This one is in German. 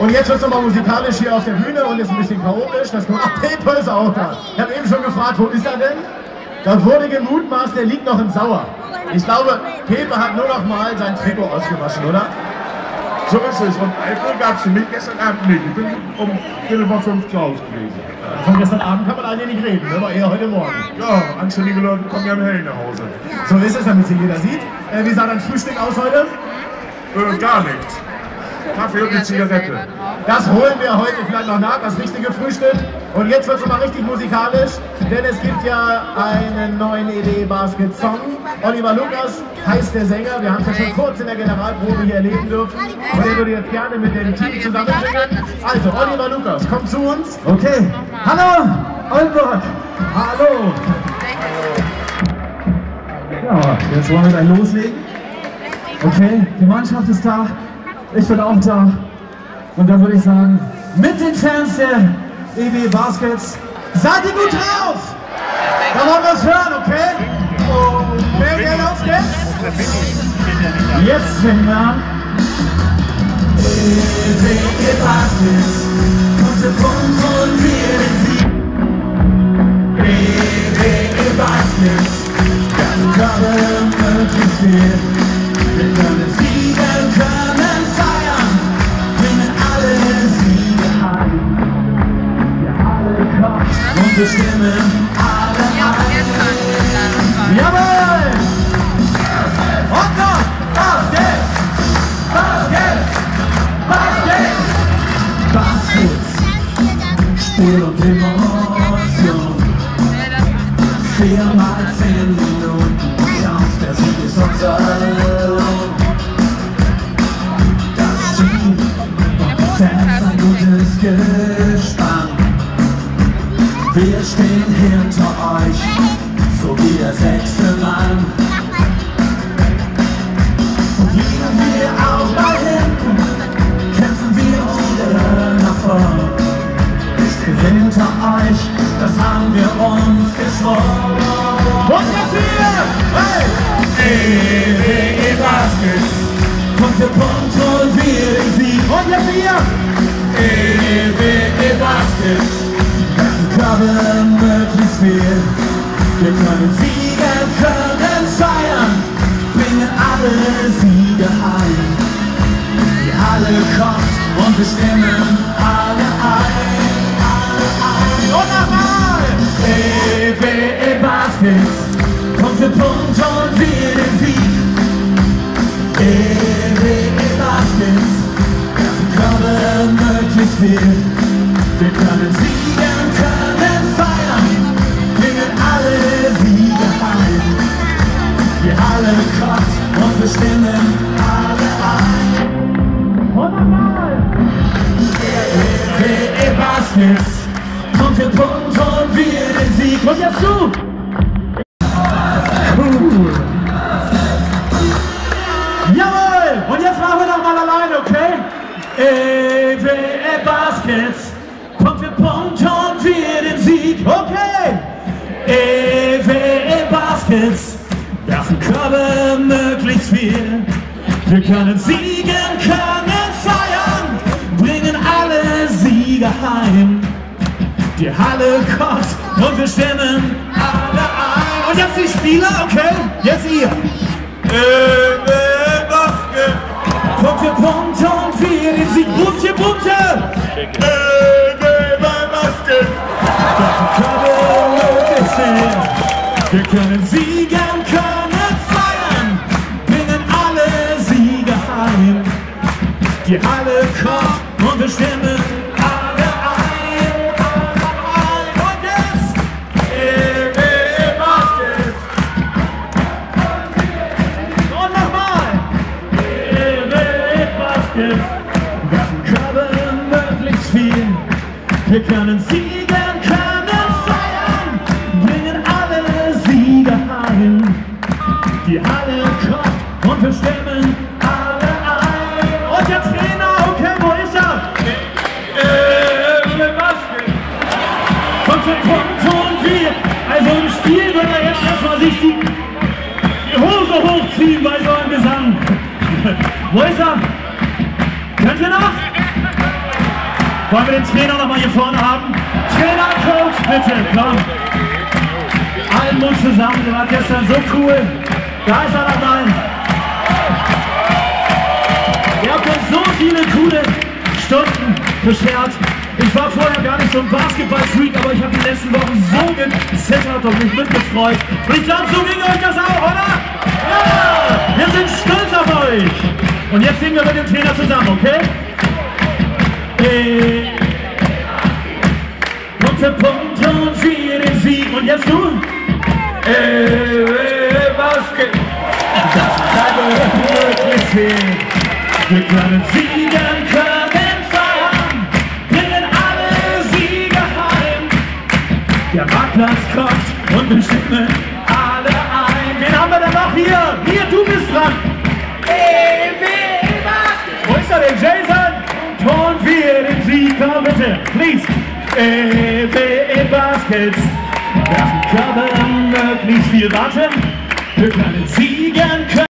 Und jetzt wird es nochmal musikalisch hier auf der Bühne und ist ein bisschen chaotisch. Das kommt. Ach, Pepe ist auch da. Ich habe eben schon gefragt, wo ist er denn? Da wurde gemutmaßt, der liegt noch im Sauer. Ich glaube, Pepe hat nur noch mal sein Trikot ausgewaschen, oder? So ist es. Und Alkohol gab es für mich gestern Abend nicht. Ich bin um 4:45 zu Hause gewesen. Von gestern Abend kann man eigentlich nicht reden, aber eher heute Morgen. Ja, anständige Leute kommen ja im Hellen nach Hause. So ist es, damit sie jeder sieht. Wie sah dein Frühstück aus heute? Gar nichts. Kaffee und eine Zigarette. Das holen wir heute vielleicht noch nach, das richtige Frühstück. Und jetzt wird es mal richtig musikalisch, denn es gibt ja einen neuen EWE-Basket-Song. Oliver Lukas heißt der Sänger, wir haben es ja schon kurz in der Generalprobe hier erleben dürfen. Und er würde jetzt gerne mit dem Team zusammen singen. Also, Oliver Lukas, komm zu uns. Okay, hallo, Oldenburg, hallo. Ja, jetzt wollen wir gleich loslegen. Okay, die Mannschaft ist da. Ich bin auch da und dann würde ich sagen, mit den Fans der EWE Baskets, seid ihr gut drauf? Da wollen wir es hören, okay? Und wer geht auf geht's? Jetzt fängt wir an. EWE Baskets, gute Punkt und wir Sieg. EWE Baskets, ganz gerade möglichst viel. Wir können siegen, können feiern, bringen alle Siege heim. Wir alle kommen und bestimmen alle ein. Jawohl! Und noch! Baskets! Baskets! Baskets! Baskets! Spiel und Emotion. 4 mal 10 Minuten. Chance, der Sieg ist unser Lohn. Das Team und die Fans, ein gutes Gespann. Wir stehen hinter euch, so wie der 6. Mann. Und liegen wir auch mal hinten, kämpfen wir uns wieder nach vorn. Ich stehe hinter euch, das haben wir uns geschworen. Und jetzt hier! Hey! EWE Baskets, Punkt für Punkt und wir den Sieg. Und jetzt hier! EWE Baskets, Körbe möglichst viel. Wir können siegen, können feiern, bringen alle Siege heim. Die Halle kocht und wir stimmen alle ein. Und nochmal! EWE Baskets, Punkt für Punkt und wir den Sieg. EWE Baskets, Körbe möglichst viel. Wir können siegen, können feiern, bringen alle Siege heim. Die Halle kocht und wir stimmen alle ein. Und nochmal! EWE Baskets, Punkt für Punkt und wir den Sieg. Und jetzt du! Cool! Jawohl! Und jetzt machen wir nochmal alleine, okay? EWE Baskets, Punkt für Punkt und wir den Sieg, okay? EWE Baskets, werfen Körbe möglichst viel. Wir können siegen, können feiern, bringen alle Siege heim. Die Halle kocht und wir stimmen alle ein. Und jetzt die Spieler, okay? Jetzt ihr. EWE Baskets, Punkt für Punkt und wir den Sieg. Bunte, bunte! EWE Baskets, wir können siegen, können feiern, bringen alle Siege heim. Die Halle kocht und wir stimmen alle ein. Und jetzt EWE Baskets. Und nochmal. EWE Baskets. Werfen Körbe möglichst viel. Wir können siegen, können feiern, bringen alle Siege heim. Die Halle kocht und wir stimmen alle ein. Und jetzt Trainer, okay, wo ist er? Punkt für Punkt und wir. Also im Spiel wird er jetzt erstmal sich die Hose hochziehen bei so einem Gesang. Wo ist er? Könnt ihr noch? Wollen wir den Trainer noch mal hier vorne haben? Trainer, Coach, bitte, komm. Allen Mut zusammen, der war gestern so cool. Da ist er nochmal. Ihr habt uns so viele coole Stunden beschert. Ich war vorher gar nicht so ein Basketball-Freak, aber ich habe die letzten Wochen so gezittert und mich mitgefreut. Und ich glaube, so ging euch das auch, oder? Ja! Wir sind stolz auf euch! Und jetzt singen wir mit dem Trainer zusammen, okay? Punkt für Punkt und für den Sieg. Und jetzt du? Basket! Das kann wirklich fehlen. Wir können siegen, können feiern, bringen alle Siege heim. Der Marktplatz kocht und wir stimmen alle ein. Wen haben wir denn noch hier? Hier, du bist dran. Wo ist er denn, Jason? Und wir den Sieg, komm bitte, please. Baskets werfen Körbe möglichst viel warten. Wir können siegen können.